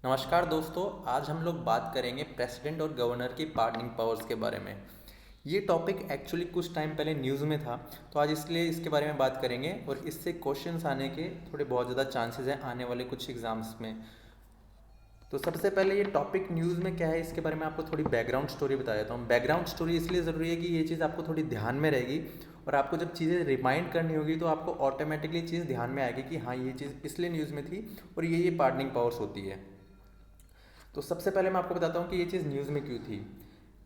नमस्कार दोस्तों। आज हम लोग बात करेंगे प्रेसिडेंट और गवर्नर की पार्डनिंग पावर्स के बारे में। ये टॉपिक एक्चुअली कुछ टाइम पहले न्यूज़ में था, तो आज इसलिए इसके बारे में बात करेंगे और इससे क्वेश्चंस आने के थोड़े बहुत ज़्यादा चांसेस हैं आने वाले कुछ एग्जाम्स में। तो सबसे पहले ये टॉपिक न्यूज़ में क्या है इसके बारे में आपको थोड़ी बैकग्राउंड स्टोरी बता देता हूँ। बैकग्राउंड स्टोरी इसलिए ज़रूरी है कि ये चीज़ आपको थोड़ी ध्यान में रहेगी और आपको जब चीज़ें रिमाइंड करनी होगी तो आपको ऑटोमेटिकली चीज़ ध्यान में आएगी कि हाँ, ये चीज़ इसलिए न्यूज़ में थी और ये पार्डनिंग पावर्स होती है। तो सबसे पहले मैं आपको बताता हूँ कि ये चीज़ न्यूज़ में क्यों थी।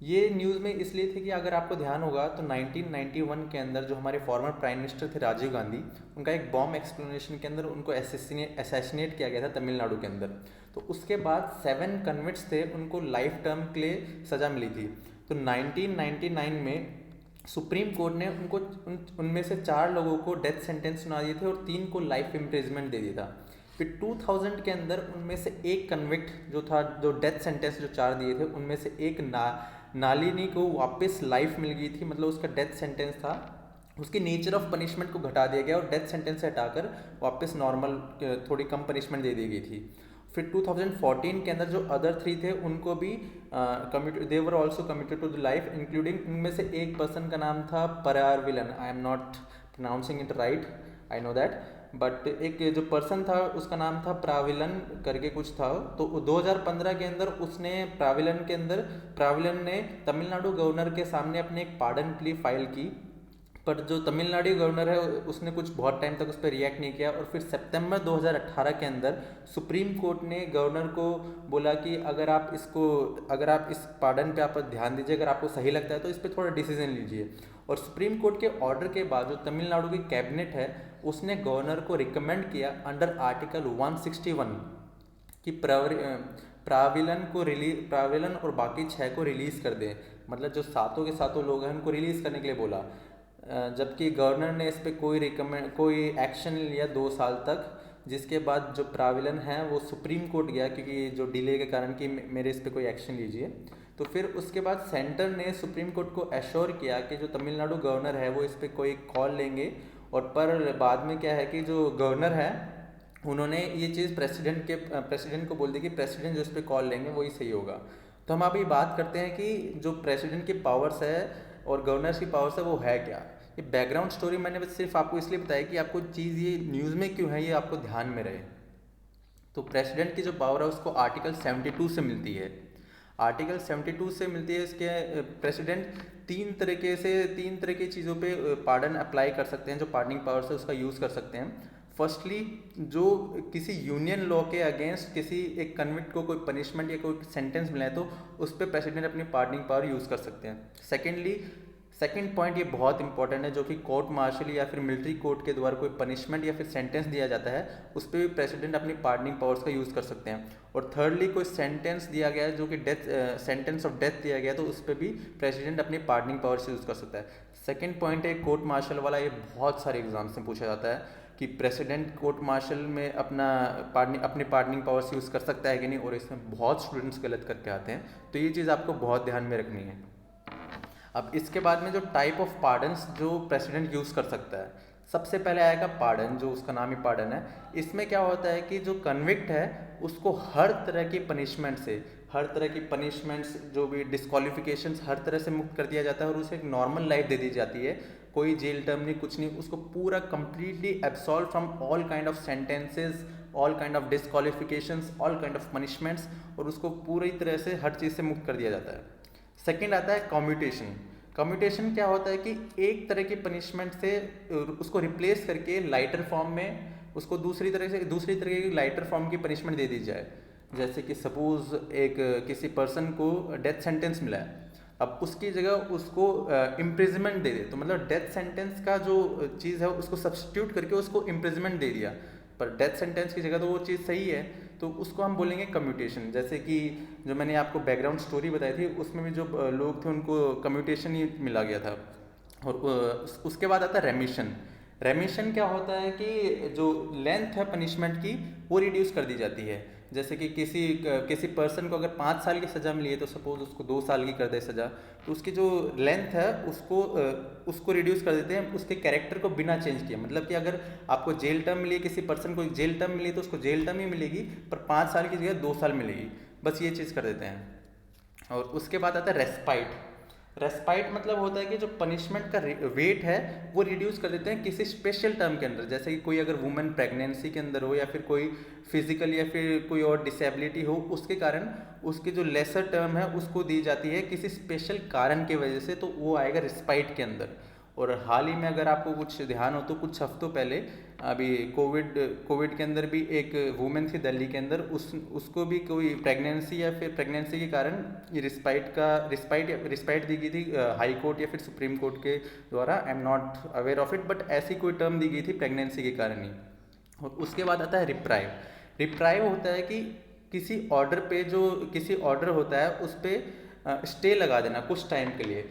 ये न्यूज़ में इसलिए थी कि अगर आपको ध्यान होगा तो 1991 के अंदर जो हमारे फॉर्मर प्राइम मिनिस्टर थे राजीव गांधी, उनका एक बॉम्ब एक्सप्लोनेशन के अंदर उनको असैसिनेट किया गया था तमिलनाडु के अंदर। तो उसके बाद 7 कन्विक्ट्स थे, उनको लाइफ टर्म के लिए सज़ा मिली थी। तो 1999 में सुप्रीम कोर्ट ने उनमें से 4 लोगों को डेथ सेंटेंस सुना दिए थे और 3 को लाइफ इम्प्रिजमेंट दे दिया था। फिर 2000 के अंदर उनमें से एक कन्विक्ट जो था, जो डेथ सेंटेंस जो 4 दिए थे उनमें से एक नालिनी को वापस लाइफ मिल गई थी, मतलब उसका डेथ सेंटेंस था, उसकी नेचर ऑफ पनिशमेंट को घटा दिया गया और डेथ सेंटेंस से हटाकर वापस नॉर्मल थोड़ी कम पनिशमेंट दे दी गई थी। फिर 2014 के अंदर जो अदर 3 थे उनको भी they were also committed to the life, including इनमें से एक पर्सन का नाम था Perarivalan. I am not pronouncing it right, I know that, but एक जो पर्सन था उसका नाम था प्राविलन करके कुछ था। तो 2015 के अंदर प्राविलन ने तमिलनाडु गवर्नर के सामने अपने एक पार्डन के लिए फाइल की, पर जो तमिलनाडु गवर्नर है उसने कुछ बहुत टाइम तक उस पर रिएक्ट नहीं किया। और फिर सितंबर 2018 के अंदर सुप्रीम कोर्ट ने गवर्नर को बोला कि अगर आप इस पार्डन पे आप ध्यान दीजिए, अगर आपको सही लगता है तो इस पर थोड़ा डिसीजन लीजिए। और सुप्रीम कोर्ट के ऑर्डर के बाद जो तमिलनाडु की कैबिनेट है उसने गवर्नर को रिकमेंड किया अंडर आर्टिकल 161 कि प्राविलन और बाकी 6 को रिलीज़ कर दें, मतलब जो सातों के सातों लोग हैं उनको रिलीज़ करने के लिए बोला। जबकि गवर्नर ने इस पर कोई एक्शन नहीं लिया 2 साल तक, जिसके बाद जो प्राविलन है वो सुप्रीम कोर्ट गया क्योंकि जो डिले के कारण कि मेरे इस पर कोई एक्शन लीजिए। तो फिर उसके बाद सेंटर ने सुप्रीम कोर्ट को एश्योर किया कि जो तमिलनाडु गवर्नर है वो इस पर कोई कॉल लेंगे। और पर बाद में क्या है कि जो गवर्नर है उन्होंने ये चीज़ प्रेसिडेंट को बोल दी कि प्रेसिडेंट जो इस पर कॉल लेंगे वही सही होगा। तो हम अभी बात करते हैं कि जो प्रेसिडेंट की पावर्स है और गवर्नर्स की पावर्स है वो है क्या। ये बैकग्राउंड स्टोरी मैंने बस सिर्फ आपको इसलिए बताया कि आपको चीज़ ये न्यूज़ में क्यों है ये आपको ध्यान में रहे। तो प्रेसिडेंट की जो पावर है उसको आर्टिकल 72 से मिलती है। आर्टिकल 72 से मिलती है। इसके प्रेसिडेंट तीन तरह की चीज़ों पे पार्डन अप्लाई कर सकते हैं, जो पार्डनिंग पावर है उसका यूज़ कर सकते हैं। फर्स्टली, जो किसी यूनियन लॉ के अगेंस्ट किसी एक कन्विक्ट को कोई पनिशमेंट या कोई सेंटेंस मिला है तो उस पर प्रेसिडेंट अपनी पार्डनिंग पावर यूज़ कर सकते हैं। सेकेंड पॉइंट ये बहुत इंपॉर्टेंट है, जो कि कोर्ट मार्शल या फिर मिलिट्री कोर्ट के द्वारा कोई पनिशमेंट या फिर सेंटेंस दिया जाता है उस पर भी प्रेसिडेंट अपनी पार्डनिंग पावर्स का यूज़ कर सकते हैं। और थर्डली, कोई सेंटेंस दिया गया है जो कि सेंटेंस ऑफ डेथ दिया गया तो उस पर भी प्रेसिडेंट अपनी पार्डनिंग पावर्स यूज़ कर सकता है। सेकेंड पॉइंट है कोर्ट मार्शल वाला, ये बहुत सारे एग्जाम्स में पूछा जाता है कि प्रेसिडेंट कोर्ट मार्शल में अपने पार्डनिंग पावर्स यूज़ कर सकता है कि नहीं, और इसमें बहुत स्टूडेंट्स गलत करके आते हैं। तो ये चीज़ आपको बहुत ध्यान में रखनी है। अब इसके बाद में जो टाइप ऑफ पार्डन्स जो प्रेसिडेंट यूज़ कर सकता है, सबसे पहले आएगा पार्डन, जो उसका नाम ही पार्डन है। इसमें क्या होता है कि जो कन्विक्ट है उसको हर तरह की पनिशमेंट्स जो भी डिस्क्वालिफिकेशंस हर तरह से मुक्त कर दिया जाता है और उसे एक नॉर्मल लाइफ दे दी जाती है। कोई जेल टर्म नहीं, कुछ नहीं, उसको पूरा completely absolve from all kind of sentences, all kind of disqualifications, all kind of punishments, और उसको पूरी तरह से हर चीज़ से मुक्त कर दिया जाता है। सेकेंड आता है कम्यूटेशन। कम्यूटेशन क्या होता है कि एक तरह की पनिशमेंट से उसको रिप्लेस करके लाइटर फॉर्म में उसको दूसरी तरह की लाइटर फॉर्म की पनिशमेंट दे दी जाए। जैसे कि सपोज एक किसी पर्सन को डेथ सेंटेंस मिला है, अब उसकी जगह उसको इम्प्रिजमेंट दे दे, तो मतलब डेथ सेंटेंस का जो चीज़ है उसको सब्सटीट्यूट करके उसको इम्प्रिजमेंट दे दिया, पर डेथ सेंटेंस की जगह तो वो चीज़ सही है, तो उसको हम बोलेंगे कम्यूटेशन। जैसे कि जो मैंने आपको बैकग्राउंड स्टोरी बताई थी उसमें भी जो लोग थे उनको कम्यूटेशन ही मिला गया था। और उसके बाद आता है रेमिशन। रेमिशन क्या होता है कि जो लेंथ है पनिशमेंट की वो रिड्यूस कर दी जाती है। जैसे कि किसी पर्सन को अगर 5 साल की सज़ा मिली है तो सपोज उसको 2 साल की कर दे सज़ा, तो उसकी जो लेंथ है उसको रिड्यूस कर देते हैं उसके कैरेक्टर को बिना चेंज किए। मतलब कि अगर आपको जेल टर्म मिली है, किसी पर्सन को जेल टर्म मिली तो उसको जेल टर्म ही मिलेगी, पर 5 साल की जगह 2 साल मिलेगी, बस ये चीज़ कर देते हैं। और उसके बाद आता है रेस्पाइट। रेस्पाइट मतलब होता है कि जो पनिशमेंट का वेट है वो रिड्यूस कर देते हैं किसी स्पेशल टर्म के अंदर, जैसे कि कोई अगर वुमेन प्रेगनेंसी के अंदर हो या फिर कोई फिजिकल या फिर कोई और डिसेबिलिटी हो, उसके कारण उसकी जो लेसर टर्म है उसको दी जाती है किसी स्पेशल कारण की वजह से, तो वो आएगा रिस्पाइट के अंदर। और हाल ही में अगर आपको कुछ ध्यान हो तो कुछ हफ्तों पहले अभी कोविड के अंदर भी एक वुमेन थी दिल्ली के अंदर, उसको भी कोई प्रेगनेंसी या फिर प्रेगनेंसी के कारण ये रिस्पाइट दी गई थी हाई कोर्ट या फिर सुप्रीम कोर्ट के द्वारा। आई am not aware of it, but ऐसी कोई टर्म दी गई थी प्रेगनेंसी के कारण ही। और उसके बाद आता है रिप्राइव। रिप्राइव होता है कि किसी ऑर्डर होता है उस पर स्टे लगा देना कुछ टाइम के लिए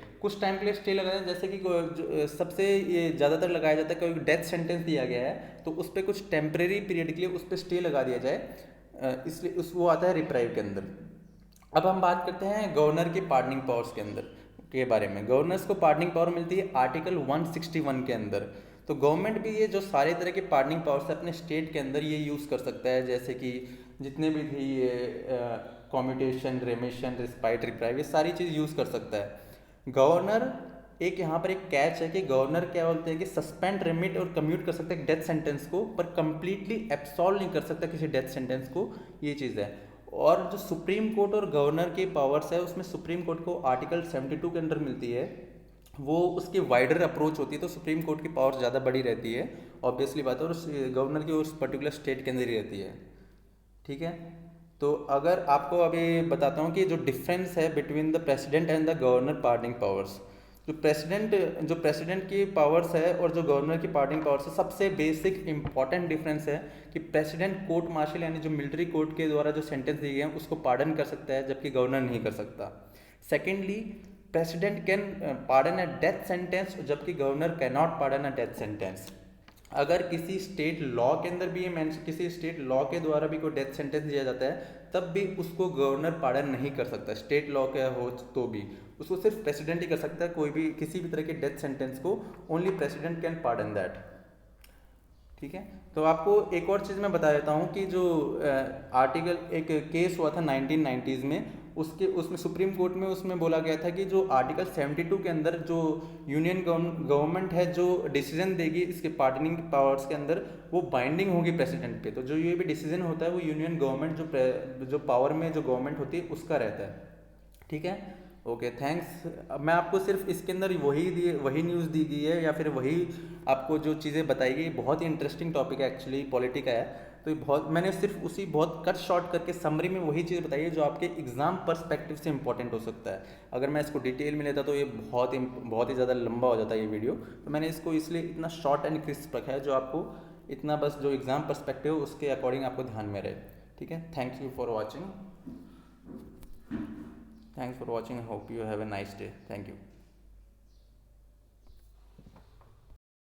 स्टे लगा देना। जैसे कि सबसे ये ज़्यादातर लगाया जाता है, कोई डेथ सेंटेंस दिया गया है तो उस पर कुछ टेम्परेरी पीरियड के लिए उस पर स्टे लगा दिया जाए, इसलिए वो आता है रिप्राइव के अंदर। अब हम बात करते हैं गवर्नर की पार्डनिंग पावर्स के अंदर के बारे में। गवर्नर्स को पार्डनिंग पावर मिलती है आर्टिकल 161 के अंदर। तो गवर्नमेंट भी ये जो सारे तरह के पार्डनिंग पावर्स है अपने स्टेट के अंदर ये यूज़ कर सकता है, जैसे कि जितने भी थी ये कॉम्यूटेशन, रेमिशन, रिस्पाइट, रिप्राइव, ये सारी चीज़ यूज़ कर सकता है गवर्नर। एक यहाँ पर एक कैच है कि गवर्नर क्या बोलते हैं कि सस्पेंड, रिमिट और कम्यूट कर सकते हैं डेथ सेंटेंस को, पर कंप्लीटली एब्सॉल्व नहीं कर सकता किसी डेथ सेंटेंस को, ये चीज़ है। और जो सुप्रीम कोर्ट और गवर्नर की पावर्स है उसमें सुप्रीम कोर्ट को आर्टिकल 72 के अंदर मिलती है, वो उसकी वाइडर अप्रोच होती है, तो सुप्रीम कोर्ट की पावर ज़्यादा बड़ी रहती है, ऑब्वियसली बात है, और गवर्नर की उस पर्टिकुलर स्टेट के अंदर ही रहती है। ठीक है, तो अगर आपको अभी बताता हूँ कि जो डिफरेंस है between the president and the governor pardoning powers. जो प्रेसिडेंट की पावर्स है और जो गवर्नर की पार्डनिंग पावर्स है, सबसे बेसिक इंपॉर्टेंट डिफरेंस है कि प्रेसिडेंट कोर्ट मार्शल यानी जो मिलिट्री कोर्ट के द्वारा जो सेंटेंस दिए गए हैं उसको पार्डन कर सकता है, जबकि गवर्नर नहीं कर सकता। Secondly, president can pardon a death sentence, जबकि governor can not pardon a death sentence. अगर किसी स्टेट लॉ के अंदर भी ये मेंशन, किसी स्टेट लॉ के द्वारा भी कोई डेथ सेंटेंस दिया जाता है तब भी उसको गवर्नर पार्डन नहीं कर सकता, स्टेट लॉ का हो तो भी उसको सिर्फ प्रेसिडेंट ही कर सकता है, कोई भी किसी भी तरह के डेथ सेंटेंस को only president can pardon that. ठीक है, तो आपको एक और चीज़ मैं बता देता हूँ कि जो आर्टिकल एक केस हुआ था 1990s में, उसमें सुप्रीम कोर्ट में उसमें बोला गया था कि जो आर्टिकल 72 के अंदर जो यूनियन गवर्नमेंट है जो डिसीजन देगी इसके पार्डनिंग पावर्स के अंदर, वो बाइंडिंग होगी प्रेसिडेंट पे। तो जो ये भी डिसीजन होता है वो यूनियन गवर्नमेंट जो पावर में जो गवर्नमेंट होती है उसका रहता है। ठीक है, ओके, थैंक्स। अब मैं आपको सिर्फ इसके अंदर वही न्यूज़ दी गई है या फिर वही आपको जो चीज़ें बताई गई, बहुत ही इंटरेस्टिंग टॉपिक है एक्चुअली, पॉलिटी का है, तो मैंने सिर्फ उसी बहुत कट शॉर्ट करके समरी में वही चीज़ बताई है जो आपके एग्जाम पर्सपेक्टिव से इंपॉर्टेंट हो सकता है। अगर मैं इसको डिटेल में लेता तो ये बहुत ही ज़्यादा लंबा हो जाता है ये वीडियो, तो मैंने इसको इसलिए इतना शॉर्ट एंड क्रिस्प रखा है जो आपको इतना बस जो एग्ज़ाम पर्सपेक्टिव उसके अकॉर्डिंग आपको ध्यान में रहे। ठीक है, thank you for watching. Thanks for watching. I hope you have a nice day. Thank you.